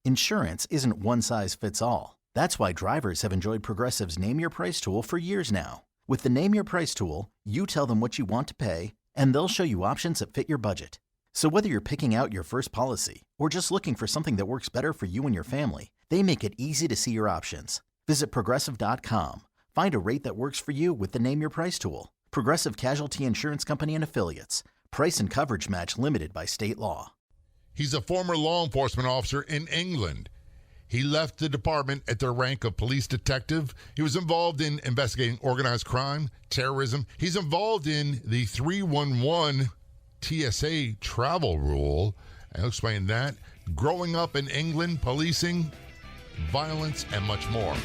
Insurance isn't one size fits all. That's why drivers have enjoyed Progressive's Name Your Price tool for years now. With the Name Your Price tool, you tell them what you want to pay, and they'll show you options that fit your budget. So whether you're picking out your first policy or just looking for something that works better for you and your family, they make it easy to see your options. Visit Progressive.com. Find a rate that works for you with the Name Your Price tool. Progressive Casualty Insurance Company and Affiliates. Price and coverage match limited by state law. He's a former law enforcement officer in England. He left the department at the rank of police detective. He was involved in investigating organized crime, terrorism. He's involved in the 311 TSA travel rule. I'll explain that. Growing up in England, policing, violence, and much more.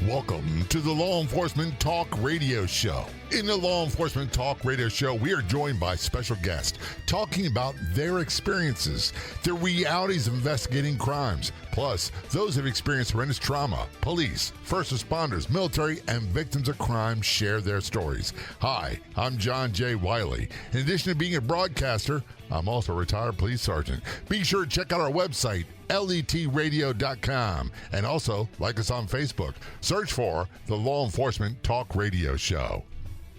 Welcome to the Law Enforcement Talk Radio Show. In the Law Enforcement Talk Radio Show, we are joined by special guests talking about their experiences, the realities of investigating crimes, plus those who have experienced horrendous trauma. Police, first responders, military, and victims of crime share their stories. Hi, I'm John J. Wiley. In addition to being a broadcaster, I'm also a retired police sergeant. Be sure to check out our website, letradio.com, and also like us on Facebook. Search for the Law Enforcement Talk Radio Show.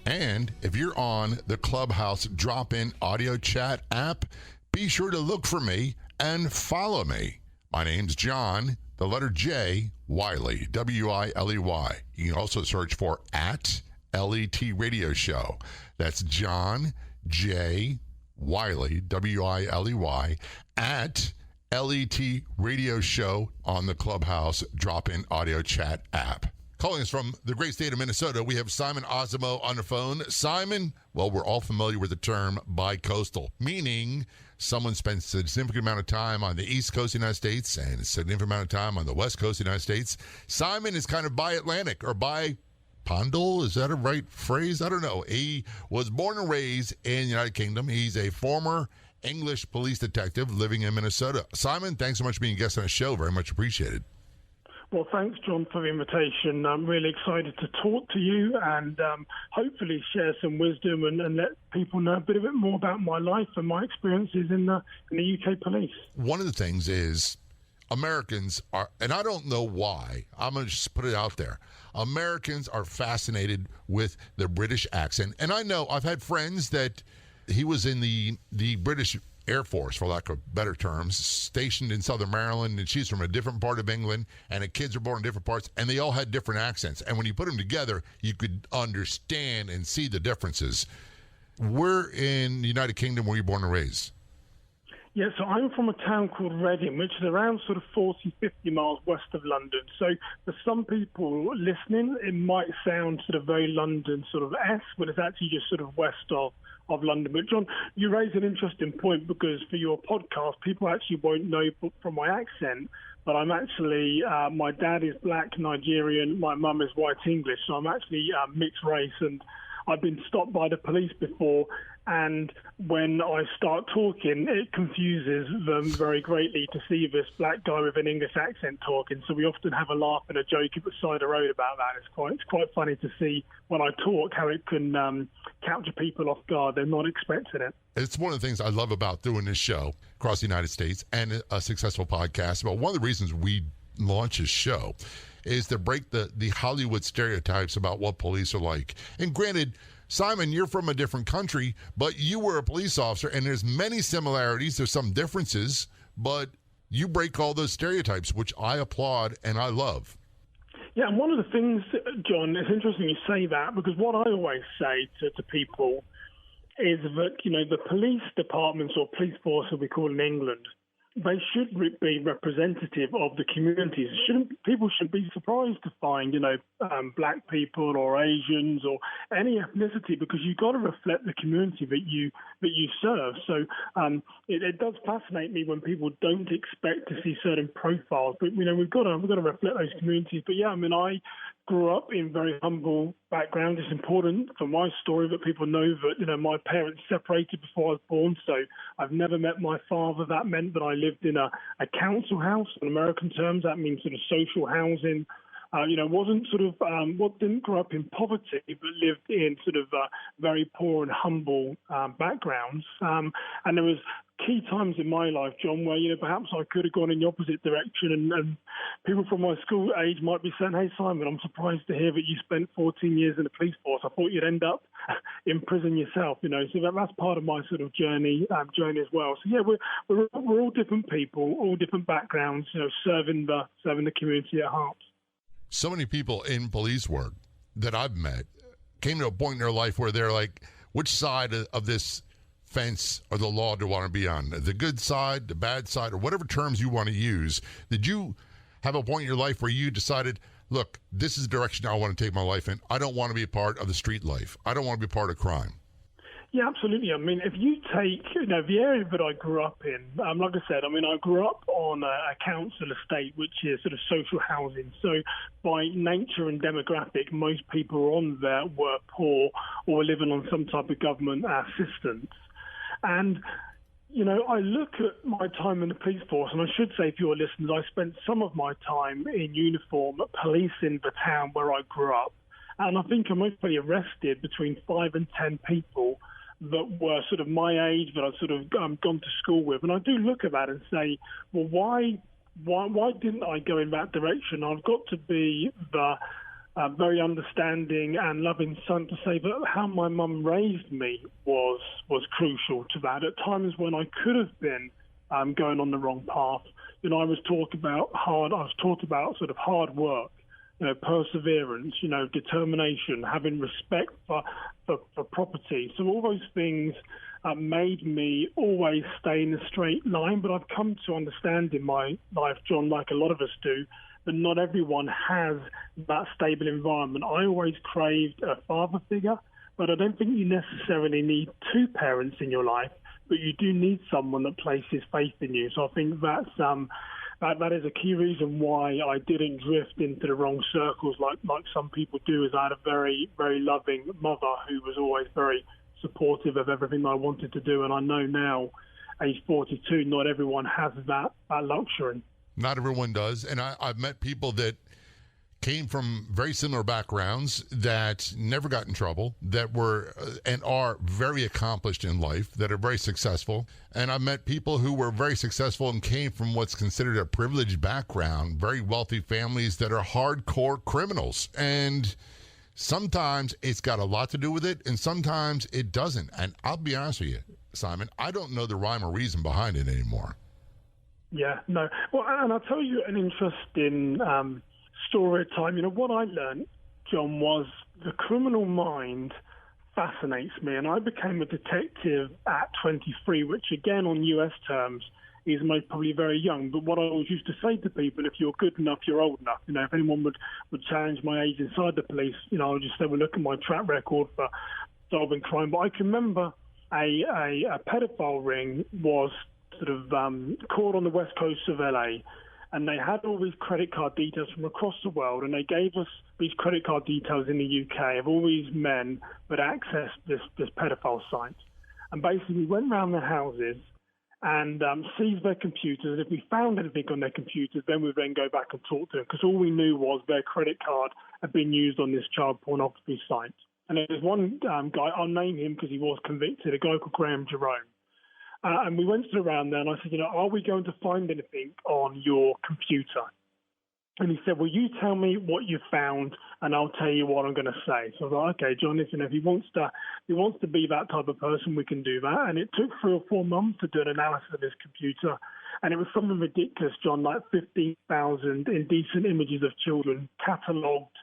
And if you're on the Clubhouse drop-in audio chat app, be sure to look for me and follow me. My name's John, the letter J, Wiley, W-I-L-E-Y. You can also search for at LET Radio Show. That's John J. Wiley, W-I-L-E-Y, at LET Radio Show on the Clubhouse drop-in audio chat app. Calling us from the great state of Minnesota, we have Simon Osimo on the phone. Simon, well, we're all familiar with the term bi-coastal, meaning someone spends a significant amount of time on the East Coast of the United States and a significant amount of time on the West Coast of the United States. Simon is kind of bi-Atlantic or bi-pondal. Is that a right phrase? I don't know. He was born and raised in the United Kingdom. He's a former English police detective living in Minnesota. Simon, thanks so much for being a guest on the show. Very much appreciated. Well, thanks, John, for the invitation. I'm really excited to talk to you and hopefully share some wisdom and let people know a bit more about my life and my experiences in the UK police. One of the things is Americans are, and I don't know why, I'm going to just put it out there, Americans are fascinated with the British accent. And I know I've had friends that he was in the British Air Force, for lack of better terms, stationed in Southern Maryland, and she's from a different part of England, and the kids were born in different parts, and they all had different accents. And when you put them together, you could understand and see the differences. We're in the United Kingdom. Where you born and raised? Yeah, so I'm from a town called Reading, which is around sort of 40, 50 miles west of London. So for some people listening, it might sound sort of very London sort of S, but it's actually just sort of west of London. But John, you raise an interesting point because for your podcast, people actually won't know from my accent, but I'm actually, my dad is black Nigerian, my mum is white English, so I'm actually mixed race, and I've been stopped by the police before, and when I start talking, it confuses them very greatly to see this black guy with an English accent talking. So we often have a laugh and a joke at the side of the road about that. It's quite funny to see when I talk how it can capture people off guard. They're not expecting it. It's one of the things I love about doing this show across the United States and a successful podcast. But one of the reasons we launch this show is to break the Hollywood stereotypes about what police are like. And granted, Simon, you're from a different country, but you were a police officer, and there's many similarities. There's some differences, but you break all those stereotypes, which I applaud and I love. Yeah, and one of the things, John, it's interesting you say that, because what I always say to people is that, you know, the police departments or police force, as we call in England, they should be representative of the communities. People should be surprised to find, black people or Asians or any ethnicity, because you've got to reflect the community that you serve. So it does fascinate me when people don't expect to see certain profiles, but we've got to reflect those communities. But yeah, I grew up in very humble background. It's important for my story that people know that, my parents separated before I was born, so I've never met my father. That meant that I lived in a council house. In American terms, that means sort of social housing. wasn't sort of didn't grow up in poverty, but lived in sort of very poor and humble backgrounds. And there was key times in my life, John, where perhaps I could have gone in the opposite direction, and people from my school age might be saying, "Hey, Simon, I'm surprised to hear that you spent 14 years in the police force. I thought you'd end up in prison yourself." So that's part of my sort of journey as well. So yeah, we're all different people, all different backgrounds, serving the community at heart. So many people in police work that I've met came to a point in their life where they're like, which side of this fence or the law do I want to be on? The good side, the bad side, or whatever terms you want to use. Did you have a point in your life where you decided, look, this is the direction I want to take my life in. I don't want to be a part of the street life. I don't want to be a part of crime. Yeah, absolutely. I mean, if you take, the area that I grew up in, like I said, I grew up on a council estate, which is sort of social housing. So by nature and demographic, most people on there were poor or living on some type of government assistance. And, I look at my time in the police force, and I should say for your listeners, I spent some of my time in uniform policing the town where I grew up. And I think I mostly arrested between 5 and 10 people that were sort of my age, that I'd sort of gone to school with. And I do look at that and say, well, why didn't I go in that direction? I've got to be the very understanding and loving son to say that how my mum raised me was crucial to that. At times when I could have been going on the wrong path, I was taught about sort of hard work, perseverance, determination, having respect for property. So all those things made me always stay in a straight line. But I've come to understand in my life, John, like a lot of us do, that not everyone has that stable environment. I always craved a father figure, but I don't think you necessarily need two parents in your life, but you do need someone that places faith in you. So I think that's that is a key reason why I didn't drift into the wrong circles like some people do. Is I had a very, very loving mother who was always very supportive of everything I wanted to do. And I know now, age 42, not everyone has that luxury. Not everyone does. And I've met people that came from very similar backgrounds that never got in trouble, that were and are very accomplished in life, that are very successful. And I've met people who were very successful and came from what's considered a privileged background, very wealthy families that are hardcore criminals. And sometimes it's got a lot to do with it, and sometimes it doesn't. And I'll be honest with you, Simon, I don't know the rhyme or reason behind it anymore. Yeah, no. Well, and I'll tell you an interesting story at time. What I learned, John, was the criminal mind fascinates me. And I became a detective at 23, which again, on US terms, is most probably very young. But what I always used to say to people, if you're good enough, you're old enough. If anyone would challenge my age inside the police, I would just say, well, look at my track record for solving crime. But I can remember a pedophile ring was sort of caught on the west coast of LA, and they had all these credit card details from across the world, and they gave us these credit card details in the UK of all these men that accessed this pedophile site. And basically we went around their houses and seized their computers, and if we found anything on their computers, then we'd then go back and talk to them, because all we knew was their credit card had been used on this child pornography site. And there's one guy, I'll name him because he was convicted, a guy called Graham Jerome. And we went around there, and I said, are we going to find anything on your computer? And he said, well, you tell me what you found, and I'll tell you what I'm going to say. So I was like, okay, John, listen, if he wants to be that type of person, we can do that. And it took 3 or 4 months to do an analysis of his computer. And it was something ridiculous, John, like 15,000 indecent images of children catalogued,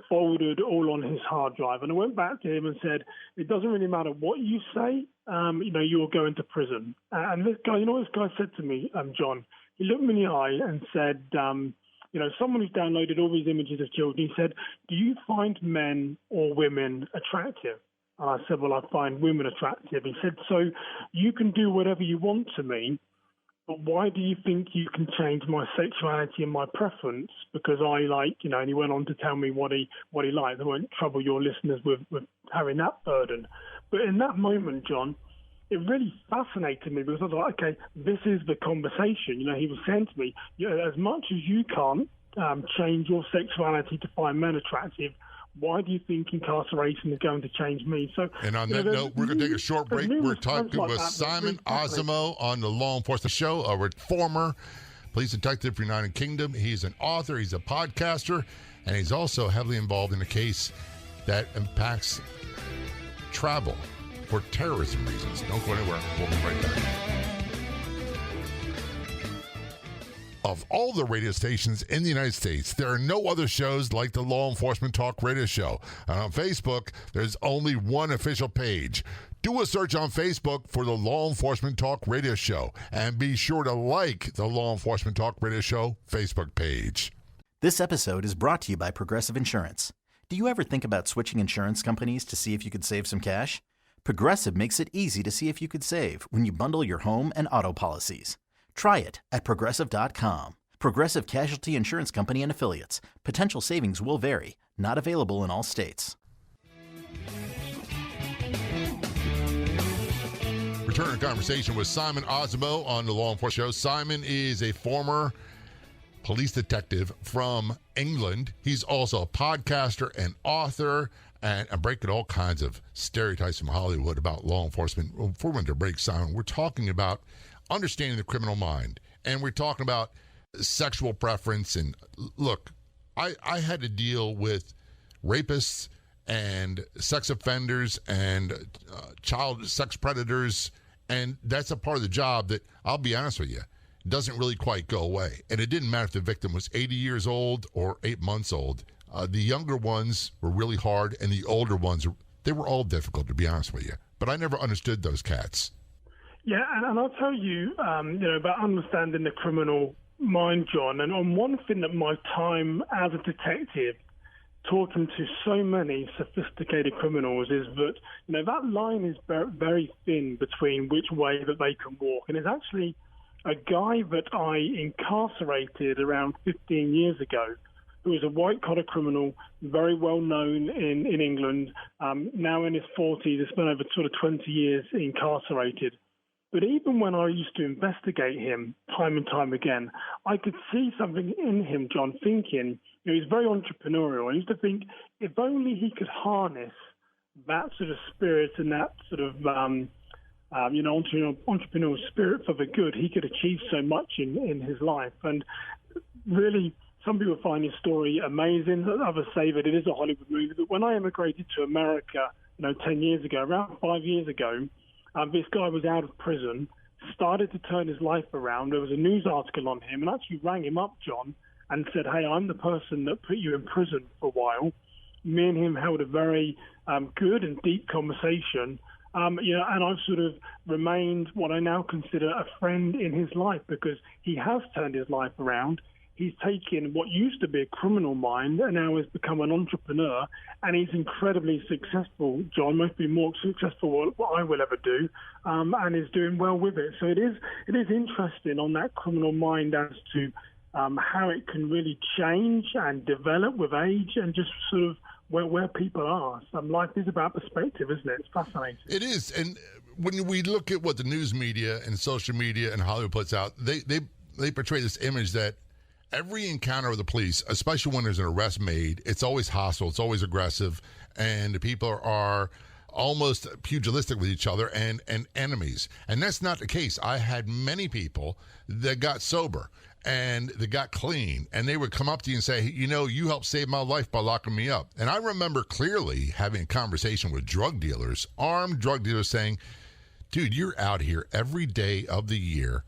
folded all on his hard drive. And I went back to him and said, it doesn't really matter what you say, you're going to prison. And this guy, what this guy said to me, John? He looked me in the eye and said, someone who's downloaded all these images of children, he said, do you find men or women attractive? And I said, well, I find women attractive. He said, so you can do whatever you want to me, but why do you think you can change my sexuality and my preference? Because I like, and he went on to tell me what he liked. I won't trouble your listeners with having that burden. But in that moment, John, it really fascinated me, because I was like, okay, this is the conversation. He was saying to me, as much as you can't change your sexuality to find men attractive, why do you think incarceration is going to change me? So, and on that note, we're going to take a short break. We're talking with Simon Osimo on the Law Enforcement Show, a former police detective for the United Kingdom. He's an author, he's a podcaster, and he's also heavily involved in a case that impacts travel for terrorism reasons. Don't go anywhere. We'll be right back. Of all the radio stations in the United States, there are no other shows like the Law Enforcement Talk Radio Show. And on Facebook, there's only one official page. Do a search on Facebook for the Law Enforcement Talk Radio Show. And be sure to like the Law Enforcement Talk Radio Show Facebook page. This episode is brought to you by Progressive Insurance. Do you ever think about switching insurance companies to see if you could save some cash? Progressive makes it easy to see if you could save when you bundle your home and auto policies. Try it at Progressive.com. Progressive Casualty Insurance Company and Affiliates. Potential savings will vary. Not available in all states. Returning conversation with Simon Osimo on the Law Enforcement Show. Simon is a former police detective from England. He's also a podcaster and author, and I'm breaking all kinds of stereotypes from Hollywood about law enforcement. Before we went to break, Simon, we're talking about understanding the criminal mind, and we're talking about sexual preference. And look, I had to deal with rapists and sex offenders and child sex predators, and that's a part of the job that, I'll be honest with you, doesn't really quite go away. And it didn't matter if the victim was 80 years old or 8 months old. The younger ones were really hard, and the older ones, they were all difficult, to be honest with you. But I never understood those cats. Yeah, and I'll tell you, about understanding the criminal mind, John. And on one thing that my time as a detective, talking to so many sophisticated criminals, is that that line is very thin between which way that they can walk. And it's actually a guy that I incarcerated around 15 years ago, who was a white-collar criminal, very well known in England, now in his 40s, has spent over sort of 20 years incarcerated. But even when I used to investigate him time and time again, I could see something in him, John, thinking, he's very entrepreneurial. I used to think if only he could harness that sort of spirit and that sort of, entrepreneurial spirit for the good, he could achieve so much in his life. And really, some people find his story amazing. Others say that it is a Hollywood movie. But when I immigrated to America, 10 years ago, around 5 years ago, this guy was out of prison, started to turn his life around. There was a news article on him, and actually rang him up, John, and said, hey, I'm the person that put you in prison for a while. Me and him held a very good and deep conversation, and I've sort of remained what I now consider a friend in his life, because he has turned his life around. He's taken what used to be a criminal mind and now has become an entrepreneur, and he's incredibly successful, John, mostly more successful than what I will ever do, and is doing well with it. So it is interesting on that criminal mind as to how it can really change and develop with age and just sort of where people are. Life is about perspective, isn't it? It's fascinating. It is. And when we look at what the news media and social media and Hollywood puts out, they portray this image that every encounter with the police, especially when there's an arrest made, it's always hostile, it's always aggressive, and the people are almost pugilistic with each other and enemies. And that's not the case. I had many people that got sober and they got clean, and they would come up to you and say, you helped save my life by locking me up. And I remember clearly having a conversation with drug dealers, armed drug dealers, saying, dude, you're out here every day of the year,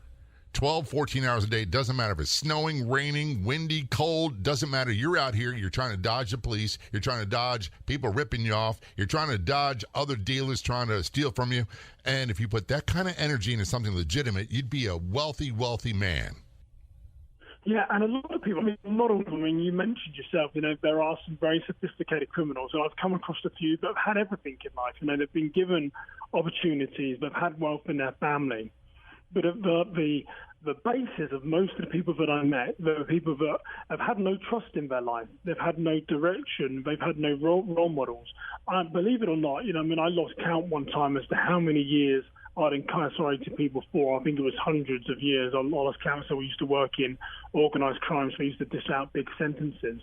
12, 14 hours a day. Doesn't matter if it's snowing, raining, windy, cold, doesn't matter. You're out here. You're trying to dodge the police. You're trying to dodge people ripping you off. You're trying to dodge other dealers trying to steal from you. And if you put that kind of energy into something legitimate, you'd be a wealthy, wealthy man. Yeah, and a lot of people, not all of them, you mentioned yourself, there are some very sophisticated criminals, and I've come across a few that have had everything in life. They've been given opportunities, they've had wealth in their family. But at the basis of most of the people that I met, there are people that have had no trust in their life. They've had no direction. They've had no role models. Believe it or not, I lost count one time as to how many years I'd incarcerated people for, I think it was hundreds of years. I lost count, so we used to work in organised crime, so we used to dish out big sentences.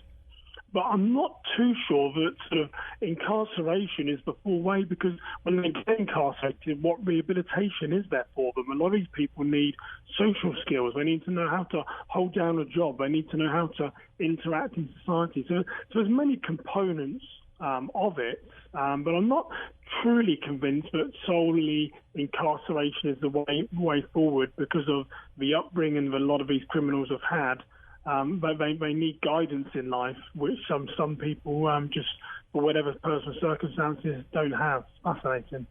But I'm not too sure that sort of incarceration is the full way, because when they get incarcerated, what rehabilitation is there for them? A lot of these people need social skills. They need to know how to hold down a job. They need to know how to interact in society. So there's many components of it, but I'm not truly convinced that solely incarceration is the way forward because of the upbringing that a lot of these criminals have had. But they need guidance in life, which some people just, for whatever personal circumstances, don't have. Fascinating.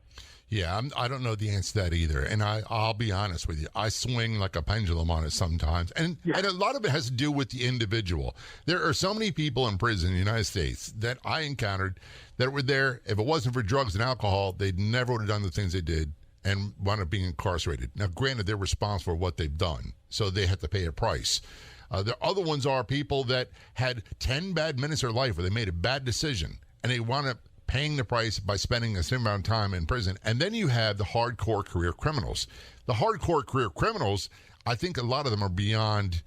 Yeah, I don't know the answer to that either. And I'll be honest with you. I swing like a pendulum on it sometimes. And a lot of it has to do with the individual. There are so many people in prison in the United States that I encountered that were there. If it wasn't for drugs and alcohol, they never would have done the things they did and wound up being incarcerated. Now, granted, they're responsible for what they've done, so they have to pay a price. The other ones are people that had 10 bad minutes of their life where they made a bad decision, and they wound up paying the price by spending a certain amount of time in prison. And then you have the hardcore career criminals. The hardcore career criminals, I think a lot of them are beyond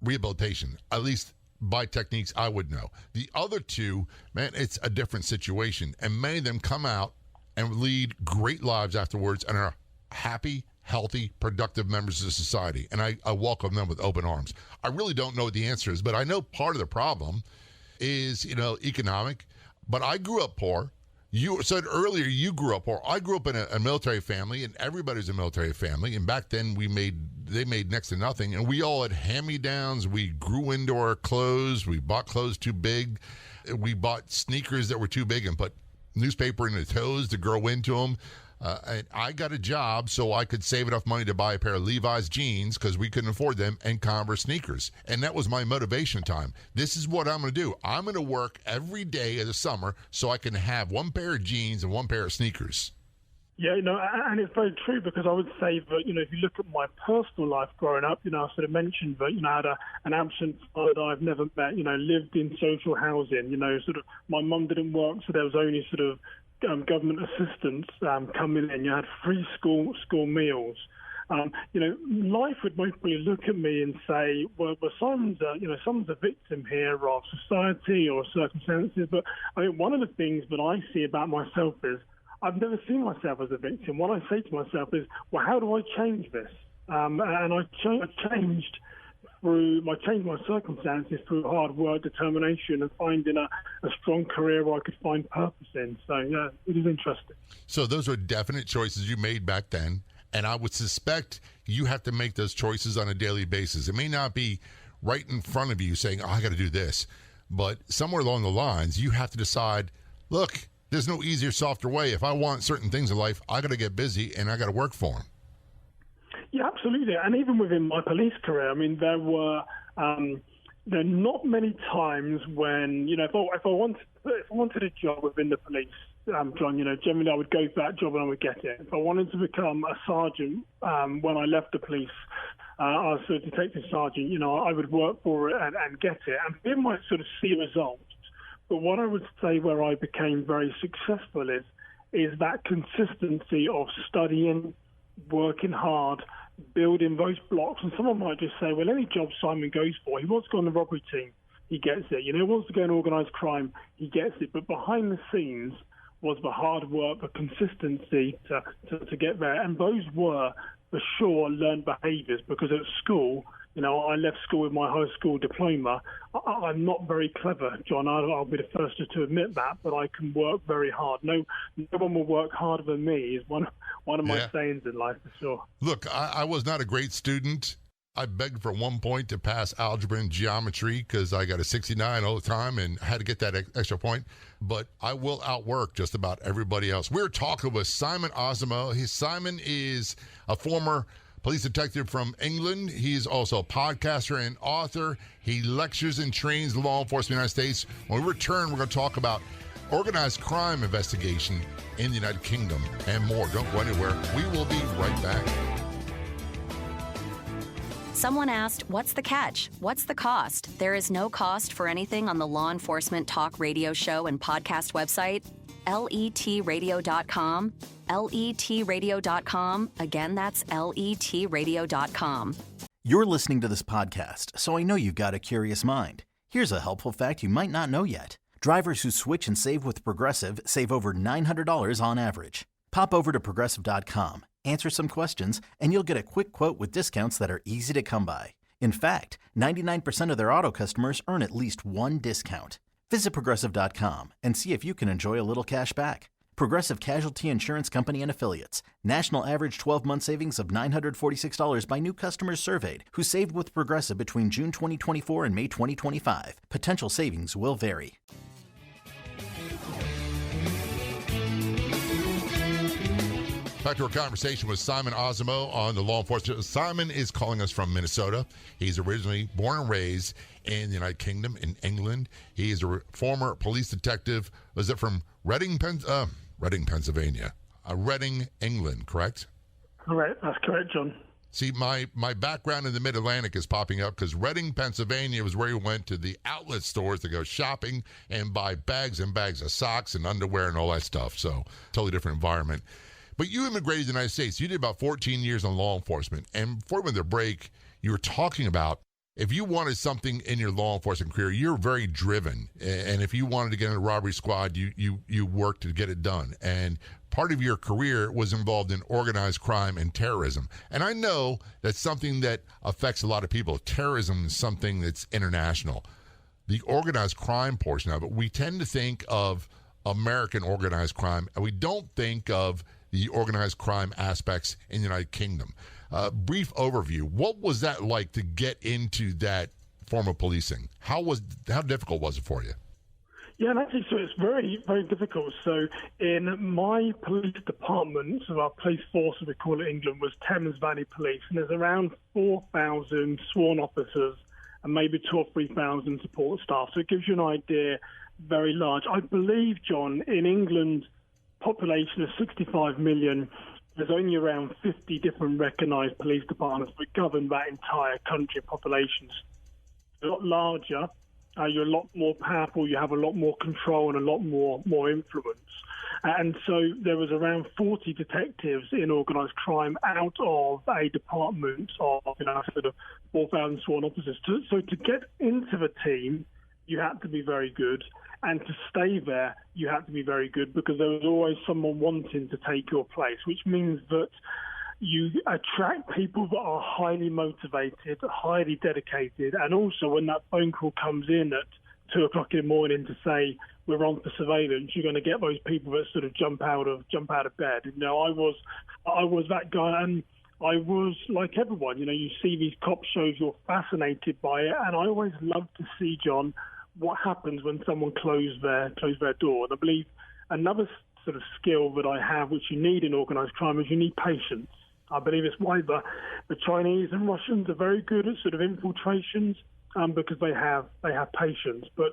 rehabilitation, at least by techniques I would know. The other two, man, it's a different situation. And many of them come out and lead great lives afterwards and are happy, healthy, productive members of society. And I welcome them with open arms. I really don't know what the answer is, but I know part of the problem is, economic. But I grew up poor. You said earlier you grew up poor. I grew up in a military family, and everybody's a military family. And back then they made next to nothing, and we all had hand-me-downs. We grew into our clothes. We bought clothes too big. We bought sneakers that were too big and put newspaper in the toes to grow into them. And I got a job so I could save enough money to buy a pair of Levi's jeans because we couldn't afford them, and Converse sneakers. And that was my motivation time. This is what I'm going to do. I'm going to work every day of the summer so I can have one pair of jeans and one pair of sneakers. Yeah, and it's very true, because I would say that, if you look at my personal life growing up, I sort of mentioned that, I had an absent father that I've never met, lived in social housing, sort of my mum didn't work, so there was only sort of government assistance coming in. You had free school meals. Life would mostly look at me and say, well, someone's a victim here of society or circumstances. But I mean, one of the things that I see about myself is I've never seen myself as a victim. What I say to myself is, well, how do I change this? And I changed my circumstances through hard work, determination, and finding a strong career where I could find purpose in. So, yeah, it is interesting. So those are definite choices you made back then, and I would suspect you have to make those choices on a daily basis. It may not be right in front of you saying, I got to do this, but somewhere along the lines, you have to decide, look, there's no easier, softer way. If I want certain things in life, I got to get busy, and I got to work for them. Yeah, absolutely. And even within my police career, I mean, there are not many times when, if I wanted a job within the police, John, generally I would go for that job and I would get it. If I wanted to become a sergeant when I left the police, I was a detective sergeant, I would work for it and get it. And people might sort of see results. But what I would say where I became very successful is that consistency of studying, working hard, building those blocks. And someone might just say, well, any job Simon goes for, he wants to go on the robbery team, he gets it. He wants to go in organised crime, he gets it. But behind the scenes was the hard work, the consistency to get there. And those were, for sure, learned behaviours, because at school, I left school with my high school diploma. I'm not very clever, John. I'll be the first to admit that, but I can work very hard. No one will work harder than me is one of my sayings in life, for sure. Look, I was not a great student. I begged for 1 point to pass algebra and geometry because I got a 69 all the time and had to get that extra point. But I will outwork just about everybody else. We're talking with Simon Osimo. Simon is a former police detective from England. He's also a podcaster and author. He lectures and trains law enforcement in the United States. When we return, we're going to talk about organized crime investigation in the United Kingdom and more. Don't go anywhere. We will be right back. Someone asked, what's the catch? What's the cost? There is no cost for anything on the Law Enforcement Talk radio show and podcast website. letradio.com, letradio.com. Again, that's letradio.com. You're listening to this podcast, so I know you've got a curious mind. Here's a helpful fact you might not know yet. Drivers who switch and save with Progressive save over $900 on average. Pop over to Progressive.com, answer some questions, and you'll get a quick quote with discounts that are easy to come by. In fact, 99% of their auto customers earn at least one discount. Visit Progressive.com and see if you can enjoy a little cash back. Progressive Casualty Insurance Company and Affiliates. National average 12-month savings of $946 by new customers surveyed who saved with Progressive between June 2024 and May 2025. Potential savings will vary. Back to our conversation with Simon Osimo on the law enforcement. Simon is calling us from Minnesota. He's originally born and raised in the United Kingdom, in England. He is a former police detective. Was it from Reading, Pennsylvania? Reading, England, correct? Correct. That's correct, John. See, my background in the Mid-Atlantic is popping up because Reading, Pennsylvania was where he went to the outlet stores to go shopping and buy bags and bags of socks and underwear and all that stuff. So, totally different environment. But you immigrated to the United States. You did about 14 years in law enforcement. And before we went to the break, you were talking about if you wanted something in your law enforcement career, you're very driven. And if you wanted to get in a robbery squad, you worked to get it done. And part of your career was involved in organized crime and terrorism. And I know that's something that affects a lot of people. Terrorism is something that's international. The organized crime portion of it, we tend to think of American organized crime, and we don't think of the organized crime aspects in the United Kingdom. Brief overview. What was that like to get into that form of policing? How difficult was it for you? Yeah, and actually, so it's very, very difficult. So in my police department, so our police force, as we call it in England, was Thames Valley Police, and there's around 4,000 sworn officers and maybe 2,000 or 3,000 support staff. So it gives you an idea, very large. I believe, John, in England, population of 65 million, there's only around 50 different recognised police departments that govern that entire country population. A lot larger, you're a lot more powerful, you have a lot more control and a lot more influence. And so there was around 40 detectives in organised crime out of a department of sort of 4,000 sworn officers. So to get into the team, you had to be very good. And to stay there, you had to be very good because there was always someone wanting to take your place, which means that you attract people that are highly motivated, highly dedicated, and also when that phone call comes in at 2 o'clock in the morning to say we're on for surveillance, you're going to get those people that sort of jump out of bed. You know, I was that guy, and I was like everyone. You know, you see these cop shows, you're fascinated by it, and I always love to see, John, what happens when someone closes their door. And I believe another sort of skill that I have, which you need in organised crime, is you need patience. I believe it's why the Chinese and Russians are very good at sort of infiltrations, because they have patience. But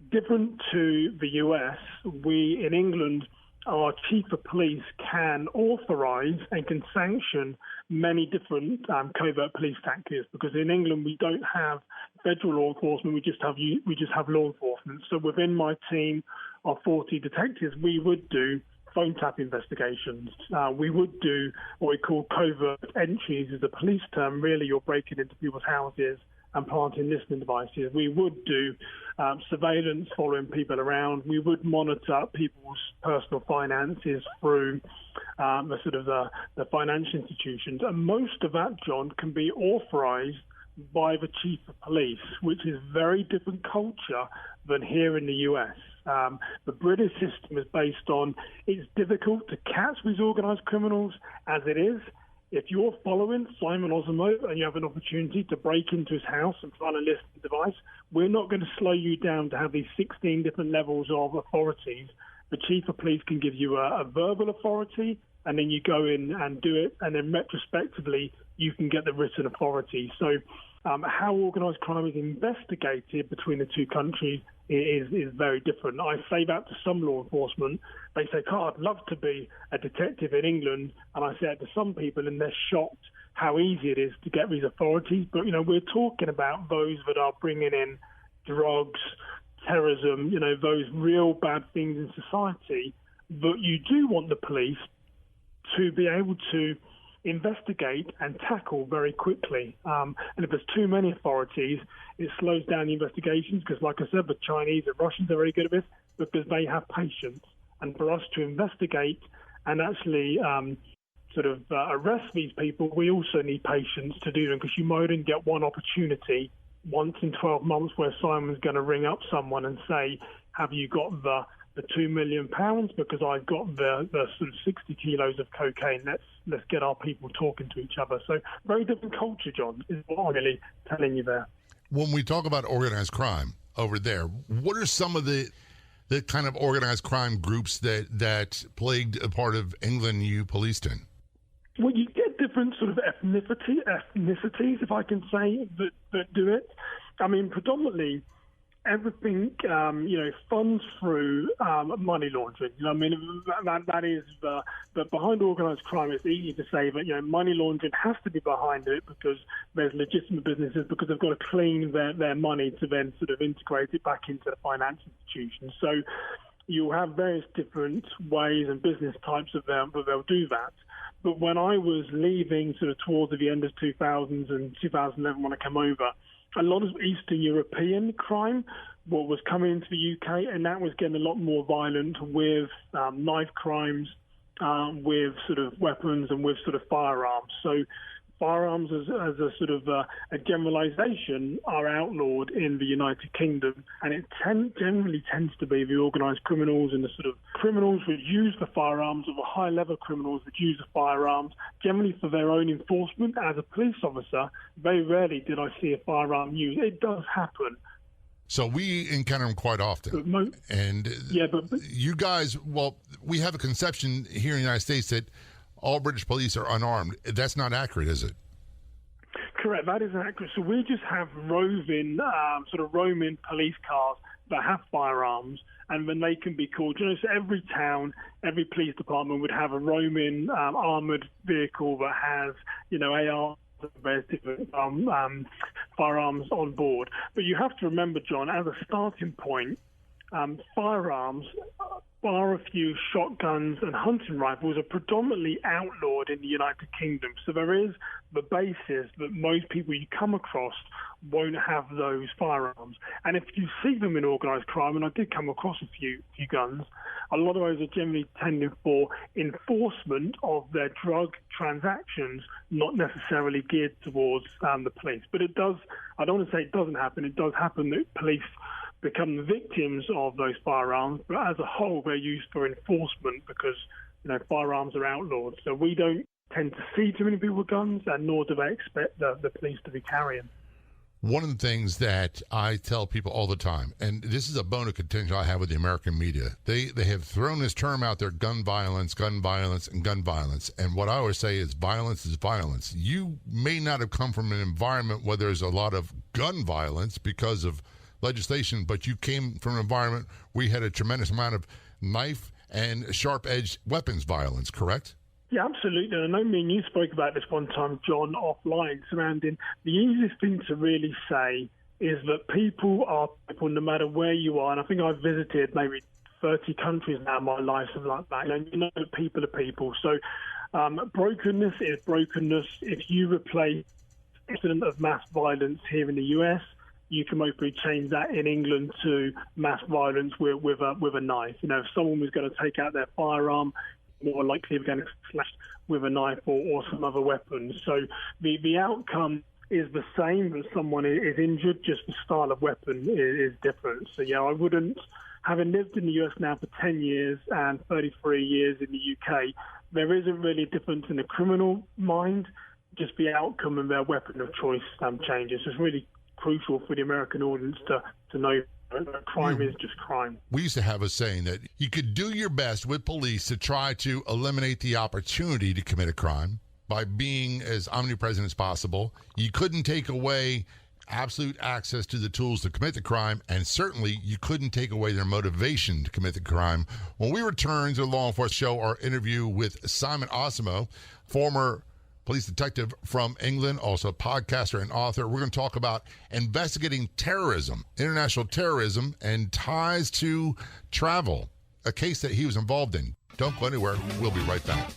different to the US, we in England, our chief of police can authorise and can sanction many different covert police tactics, because in England we don't have federal law enforcement, we just have law enforcement. So within my team of 40 detectives, we would do phone tap investigations. We would do what we call covert entries as a police term. Really, you're breaking into people's houses and planting listening devices. We would do surveillance, following people around. We would monitor people's personal finances through the financial institutions. And most of that, John, can be authorised by the chief of police, which is very different culture than here in the US. The British system is based on it's difficult to catch these organised criminals as it is. If you're following Simon Osimo and you have an opportunity to break into his house and plant a listening device, we're not going to slow you down to have these 16 different levels of authorities. The chief of police can give you a verbal authority, and then you go in and do it, and then retrospectively you can get the written authority. So how organised crime is investigated between the two countries is very different. I say that to some law enforcement. They say, I'd love to be a detective in England. And I say it to some people, and they're shocked how easy it is to get these authorities. But, we're talking about those that are bringing in drugs, terrorism, those real bad things in society. but you do want the police to be able to investigate and tackle very quickly. And if there's too many authorities, it slows down the investigations because, like I said, the Chinese and Russians are very good at this because they have patience. And for us to investigate and actually arrest these people, we also need patience to do them because you might only get one opportunity once in 12 months where Simon's going to ring up someone and say, have you got the £2 million because I've got the sort of 60 kilos of cocaine. Let's get our people talking to each other. So very different culture, John, is what I'm really telling you there. When we talk about organized crime over there, what are some of the kind of organized crime groups that plagued a part of England you policed in? Well, you get different sort of ethnicities, if I can say, that do it. I mean, predominantly everything, funds through money laundering. I mean, that is but behind organised crime, it's easy to say that, money laundering has to be behind it because there's legitimate businesses because they've got to clean their money to then sort of integrate it back into the finance institutions. So you have various different ways and business types of them, but they'll do that. But when I was leaving sort of towards the end of 2000s and 2011 when I came over, a lot of Eastern European crime was coming into the UK, and that was getting a lot more violent with knife crimes, with sort of weapons and with sort of firearms. So firearms as a sort of a generalization are outlawed in the United Kingdom, and it generally tends to be the organised criminals and the sort of criminals that use the firearms, or the high-level criminals that use the firearms, generally for their own enforcement. As a police officer, very rarely did I see a firearm used. It does happen. So we encounter them quite often. But you guys, we have a conception here in the United States that all British police are unarmed. That's not accurate, is it? Correct, that isn't accurate. So we just have roaming police cars that have firearms, and then they can be called. So every town, every police department would have a roaming armoured vehicle that has, AR. Various different firearms on board. But you have to remember, John, as a starting point, firearms, bar a few shotguns and hunting rifles, are predominantly outlawed in the United Kingdom. So there is the basis that most people you come across won't have those firearms. And if you see them in organised crime, and I did come across a few guns, a lot of those are generally tending for enforcement of their drug transactions, not necessarily geared towards the police. But it does, I don't want to say it doesn't happen, it does happen that police become the victims of those firearms, but as a whole, they're used for enforcement because, firearms are outlawed. So we don't tend to see too many people with guns, and nor do they expect the police to be carrying. One of the things that I tell people all the time, and this is a bone of contention I have with the American media, they have thrown this term out there, gun violence, and gun violence. And what I always say is violence is violence. You may not have come from an environment where there's a lot of gun violence because of legislation, but you came from an environment where you had a tremendous amount of knife and sharp-edged weapons violence, correct? Yeah, absolutely. And I know me and you spoke about this one time, John, offline, surrounding the easiest thing to really say is that people are people no matter where you are. And I think I've visited maybe 30 countries now in my life, something like that. That people are people. So brokenness is brokenness. If you replace incident of mass violence here in the US, you can hopefully change that in England to mass violence with a knife. If someone was going to take out their firearm, more likely they're going to slash with a knife or some other weapon. So the outcome is the same, but someone is injured, just the style of weapon is different. So, yeah, I wouldn't, having lived in the US now for 10 years and 33 years in the UK, there isn't really a difference in the criminal mind, just the outcome and their weapon of choice changes. It's really crucial for the American audience to know that crime is just crime. We used to have a saying that you could do your best with police to try to eliminate the opportunity to commit a crime by being as omnipresent as possible. You couldn't take away absolute access to the tools to commit the crime, and certainly you couldn't take away their motivation to commit the crime. When we return to the Law Enforcement Show, our interview with Simon Osimo, former police detective from England, also a podcaster and author. We're going to talk about investigating terrorism, international terrorism, and ties to travel a case that he was involved in. Don't go anywhere. We'll be right back.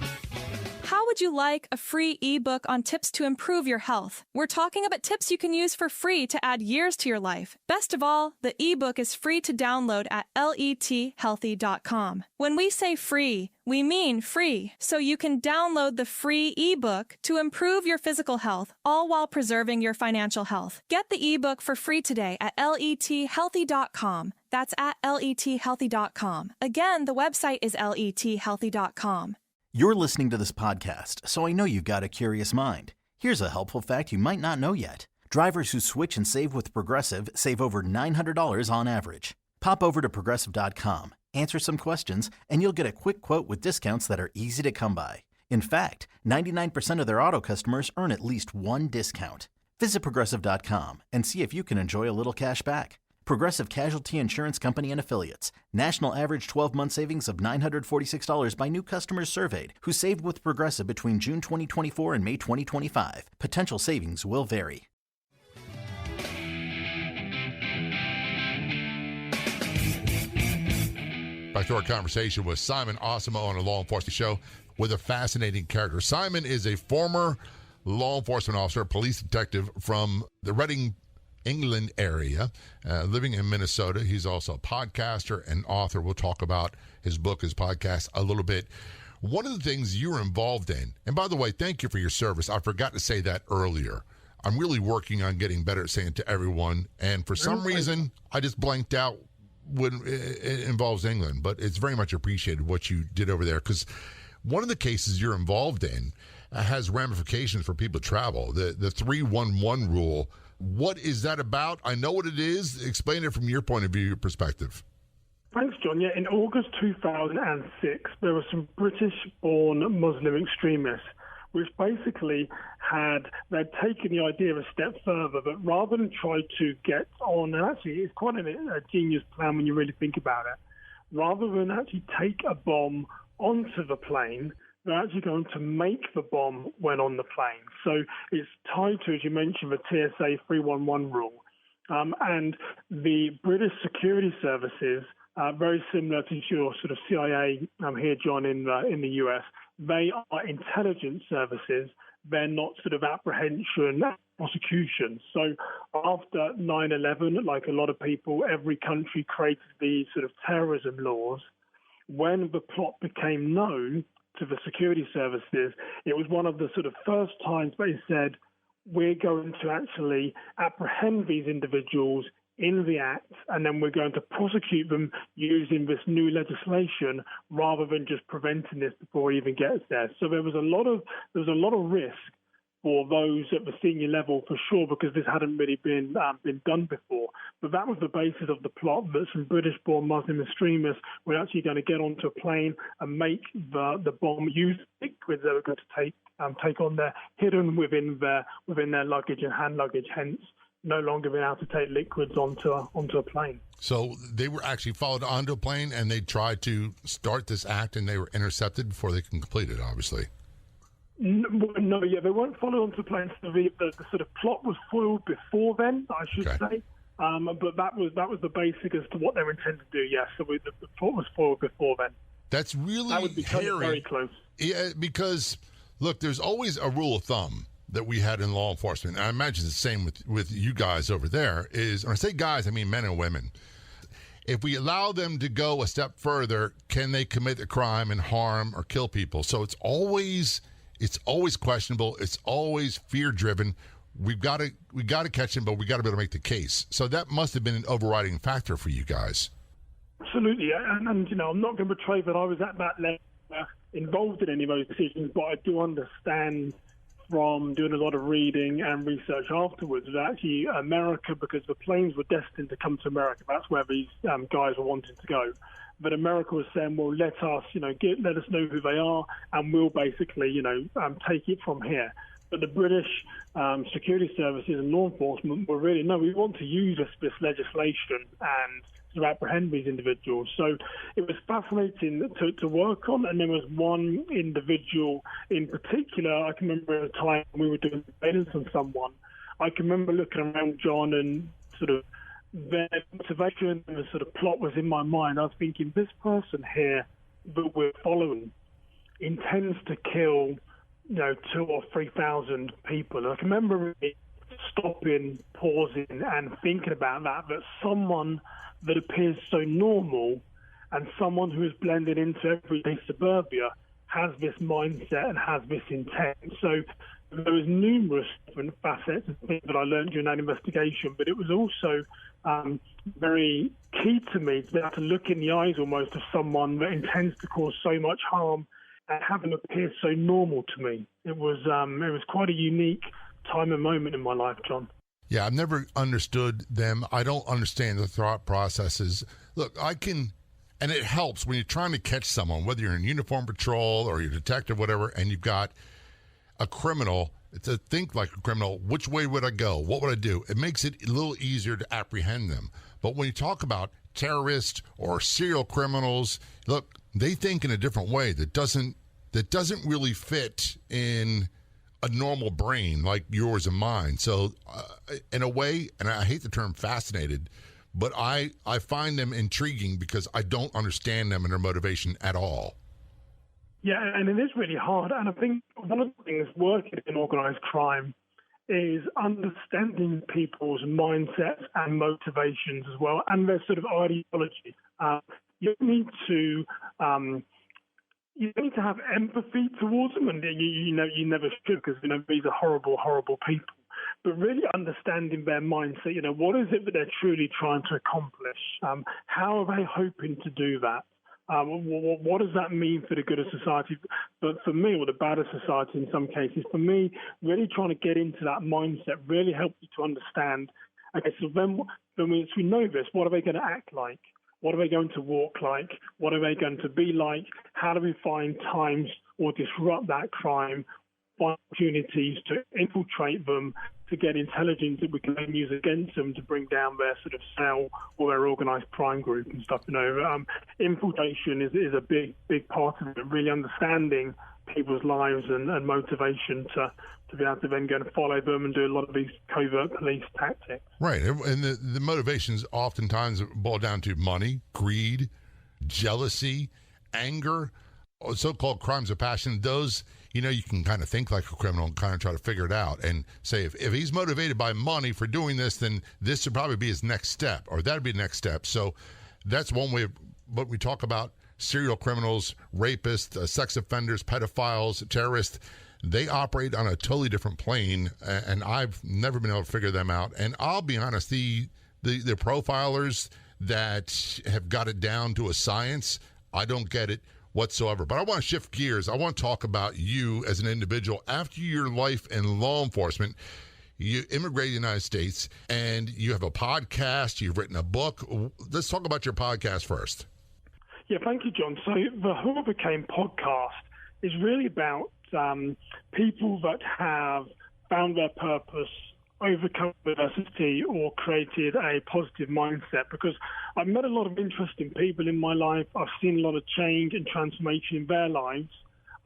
How would you like a free ebook on tips to improve your health? We're talking about tips you can use for free to add years to your life. Best of all, the ebook is free to download at lethealthy.com. When we say free, we mean free. So you can download the free ebook to improve your physical health, all while preserving your financial health. Get the ebook for free today at lethealthy.com. That's at lethealthy.com. Again, the website is lethealthy.com. You're listening to this podcast, so I know you've got a curious mind. Here's a helpful fact you might not know yet. Drivers who switch and save with Progressive save over $900 on average. Pop over to Progressive.com, answer some questions, and you'll get a quick quote with discounts that are easy to come by. In fact, 99% of their auto customers earn at least one discount. Visit Progressive.com and see if you can enjoy a little cash back. Progressive Casualty Insurance Company and Affiliates. National average 12-month savings of $946 by new customers surveyed who saved with Progressive between June 2024 and May 2025. Potential savings will vary. Back to our conversation with Simon Osimo on a law enforcement show with a fascinating character. Simon is a former law enforcement officer, police detective from the Reading, England area, living in Minnesota. He's also a podcaster and author. We'll talk about his book, his podcast a little bit. One of the things you're involved in, and by the way, thank you for your service. I forgot to say that earlier. I'm really working on getting better at saying it to everyone, and for some reason, I just blanked out when it involves England, but it's very much appreciated what you did over there, because one of the cases you're involved in has ramifications for people to travel. The 311 rule. What is that about? I know what it is. Explain it from your point of view, your perspective. Thanks, John. Yeah, in August 2006, there were some British-born Muslim extremists which basically they'd taken the idea a step further, but rather than try to get on, and actually it's quite a genius plan when you really think about it, rather than actually take a bomb onto the plane, they're actually going to make the bomb when on the plane. So it's tied to, as you mentioned, the TSA 311 rule. And the British security services, very similar to your sort of CIA here, John, in the US, they are intelligence services. They're not sort of apprehension, prosecution. So after 9/11, like a lot of people, every country created these sort of terrorism laws. When the plot became known to the security services, it was one of the sort of first times they said, we're going to actually apprehend these individuals in the act, and then we're going to prosecute them using this new legislation rather than just preventing this before it even gets there. So there was a lot of risk for those at the senior level, for sure, because this hadn't really been done before. But that was the basis of the plot, that some British-born Muslim extremists were actually going to get onto a plane and make the bomb, use liquids they were going to take on there, hidden within their luggage and hand luggage, hence no longer being able to take liquids onto a plane. So they were actually followed onto a plane, and they tried to start this act, and they were intercepted before they can complete it, obviously. No, they weren't followed onto the plane. So the sort of plot was foiled before then, I should say. But that was the basic as to what they were intended to do, yes. So the plot was foiled before then. That's really that would be hairy. Very close. Yeah, because, look, there's always a rule of thumb that we had in law enforcement, and I imagine it's the same with you guys over there, is, when I say guys, I mean men and women. If we allow them to go a step further, can they commit a crime and harm or kill people? So it's always questionable. It's always fear-driven. We've got to catch him, but we got to be able to make the case. So that must have been an overriding factor for you guys. Absolutely, and I'm not going to betray that I was at that level involved in any of those decisions, but I do understand from doing a lot of reading and research afterwards that actually America, because the planes were destined to come to America, that's where these guys were wanting to go. But America was saying, well, let us know who they are, and we'll basically, take it from here. But the British security services and law enforcement were really, no, we want to use this legislation and to apprehend these individuals. So it was fascinating to work on. And there was one individual in particular, I can remember at a time we were doing surveillance on someone. I can remember looking around, John, and sort of their motivation and the sort of plot was in my mind. I was thinking, this person here that we're following intends to kill, 2,000 or 3,000 people. And I can remember really stopping, pausing, and thinking about that someone that appears so normal and someone who is blended into everyday suburbia has this mindset and has this intent. So there was numerous different facets of things that I learned during that investigation, but it was also very key to me to be able to look in the eyes almost of someone that intends to cause so much harm and have them appear so normal to me. It was quite a unique time and moment in my life, John. Yeah, I've never understood them. I don't understand the thought processes. Look, and it helps when you're trying to catch someone, whether you're in uniform patrol or you're a detective, whatever, and you've got a criminal, to think like a criminal, which way would I go? What would I do? It makes it a little easier to apprehend them. But when you talk about terrorists or serial criminals, look, they think in a different way that doesn't really fit in a normal brain like yours and mine. So in a way, and I hate the term fascinated, but I find them intriguing because I don't understand them and their motivation at all. Yeah, and it is really hard. And I think one of the things working in organised crime is understanding people's mindsets and motivations as well, and their sort of ideology. You need to have empathy towards them, and you never should, because these are horrible, horrible people. But really understanding their mindset, what is it that they're truly trying to accomplish? How are they hoping to do that? What does that mean for the good of society? But for me, or the bad of society in some cases, for me, really trying to get into that mindset really helps you to understand, okay, so then once we know this, what are they going to act like? What are they going to walk like? What are they going to be like? How do we find times or disrupt that crime, find opportunities to infiltrate them, to get intelligence that we can then use against them to bring down their sort of cell or their organised crime group and stuff. Infiltration is a big part of it, really understanding people's lives and motivation to be able to then go and follow them and do a lot of these covert police tactics. Right, and the motivations oftentimes boil down to money, greed, jealousy, anger, so-called crimes of passion. Those, you can kind of think like a criminal and kind of try to figure it out and say, if he's motivated by money for doing this, then this should probably be his next step, or that'd be the next step. So that's one way. But we talk about serial criminals, rapists, sex offenders, pedophiles, terrorists. They operate on a totally different plane, and I've never been able to figure them out. And I'll be honest, the profilers that have got it down to a science, I don't get it whatsoever. But I want to shift gears. I want to talk about you as an individual. After your life in law enforcement, you immigrated to the United States, and you have a podcast, you've written a book. Let's talk about your podcast first. Yeah, thank you, John. So the Who Became podcast is really about people that have found their purpose, overcome adversity, or created a positive mindset. Because I've met a lot of interesting people in my life. I've seen a lot of change and transformation in their lives.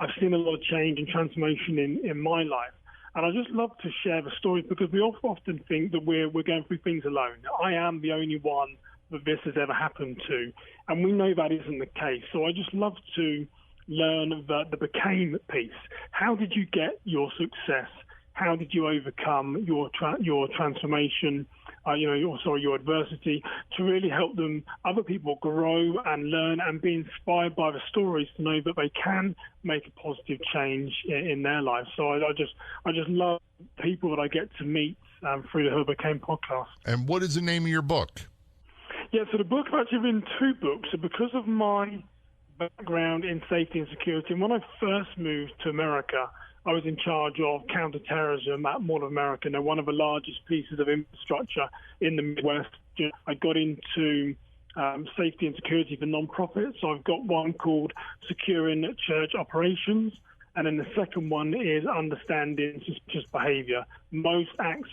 I've seen a lot of change and transformation in my life. And I just love to share the stories, because we often think that we're going through things alone. I am the only one that this has ever happened to, and we know that isn't the case. So I just love to learn the became piece. How did you get your success? How did you overcome your transformation, your adversity, to really help other people grow and learn and be inspired by the stories to know that they can make a positive change in their lives. So I just love people that I get to meet through the Who Became podcast. And what is the name of your book? Yeah, so the book, I've actually written 2 books. So because of my background in safety and security, and when I first moved to America, I was in charge of counterterrorism at Mall of America, one of the largest pieces of infrastructure in the Midwest. I got into safety and security for nonprofits. So I've got one called Securing Church Operations, and then the second one is Understanding Suspicious Behavior. Most acts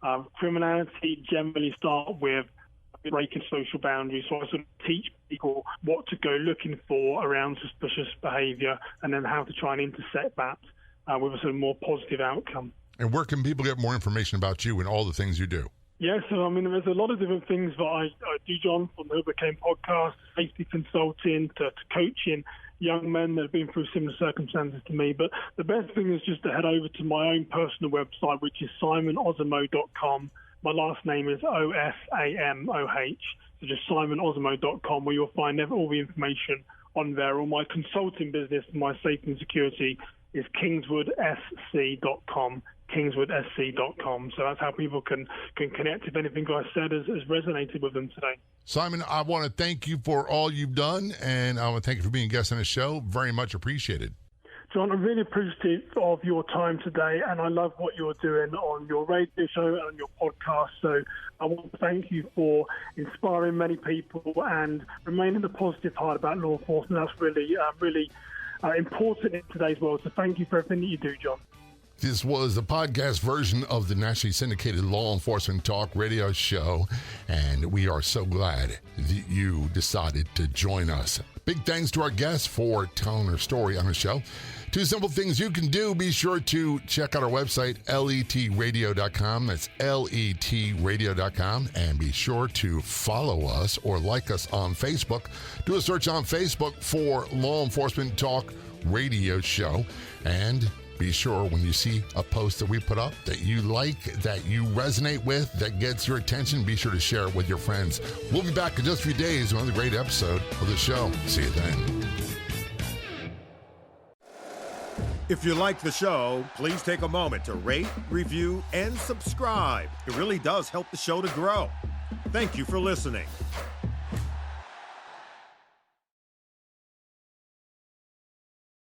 of criminality generally start with breaking social boundaries. So I sort of teach people what to go looking for around suspicious behavior, and then how to try and intersect that with a sort of more positive outcome. And where can people get more information about you and all the things you do? Yeah, so I mean, there's a lot of different things that I do, John, from the Who Became podcast, safety consulting, to coaching young men that have been through similar circumstances to me. But the best thing is just to head over to my own personal website, which is simonosimo.com. My last name is Osamoh. So just simonosimo.com, where you'll find all the information on there. Or my consulting business, my safety and security, is kingswoodsc.com. kingswoodsc.com. So that's how people can connect if anything I said has resonated with them today. Simon, I want to thank you for all you've done, and I want to thank you for being a guest on the show. Very much appreciated. John, I'm really appreciative of your time today, and I love what you're doing on your radio show and on your podcast. So I want to thank you for inspiring many people and remaining the positive heart about law enforcement. That's really important in today's world. So thank you for everything that you do, John. This was the podcast version of the nationally syndicated Law Enforcement Talk radio show, and we are so glad that you decided to join us. Big thanks to our guests for telling their story on the show. 2 simple things you can do. Be sure to check out our website, letradio.com. That's letradio.com. And be sure to follow us or like us on Facebook. Do a search on Facebook for Law Enforcement Talk radio show. And be sure when you see a post that we put up that you like, that you resonate with, that gets your attention, be sure to share it with your friends. We'll be back in just a few days with another great episode of the show. See you then. If you like the show, please take a moment to rate, review, and subscribe. It really does help the show to grow. Thank you for listening.